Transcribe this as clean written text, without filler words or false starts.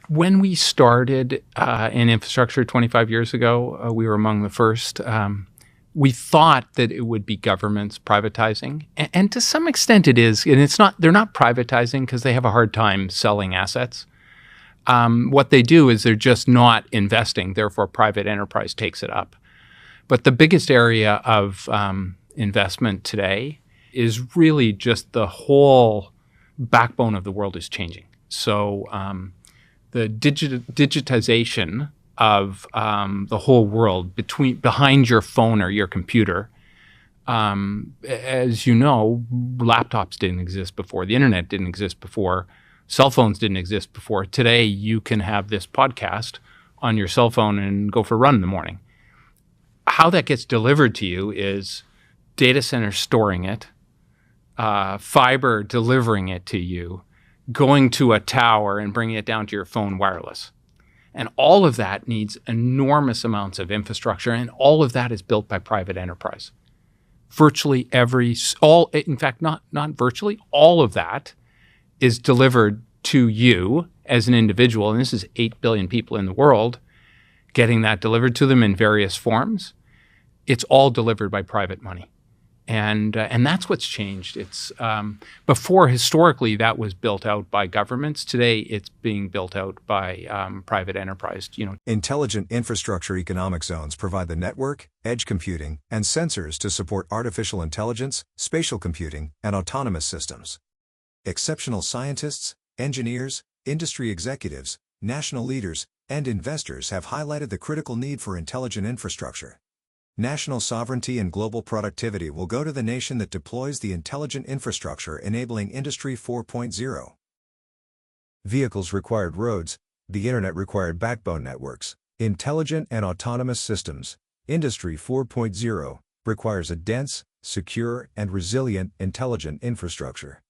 When we started in infrastructure 25 years ago, we were among the first. We thought that it would be governments privatizing, and to some extent it is. And it's not; they're not privatizing because they have a hard time selling assets. What they do is they're just not investing. Therefore, private enterprise takes it up. But the biggest area of investment today is really just the whole backbone of the world is changing. So the digitization of the whole world behind your phone or your computer. As you know, laptops didn't exist before. The internet didn't exist before. Cell phones didn't exist before. Today, you can have this podcast on your cell phone and go for a run in the morning. How that gets delivered to you is data centers storing it, fiber delivering it to you, going to a tower and bringing it down to your phone wireless. And all of that needs enormous amounts of infrastructure, and all of that is built by private enterprise. Virtually in fact, not virtually, all of that is delivered to you as an individual, and this is 8 billion people in the world, getting that delivered to them in various forms. It's all delivered by private money. And that's what's changed. It's before, historically, that was built out by governments. Today, it's being built out by private enterprise. Intelligent infrastructure economic zones provide the network, edge computing, and sensors to support artificial intelligence, spatial computing, and autonomous systems. Exceptional scientists, engineers, industry executives, national leaders, and investors have highlighted the critical need for intelligent infrastructure. National sovereignty and global productivity will go to the nation that deploys the intelligent infrastructure enabling Industry 4.0. Vehicles required roads, the internet required backbone networks, intelligent and autonomous systems. Industry 4.0 requires a dense, secure, and resilient intelligent infrastructure.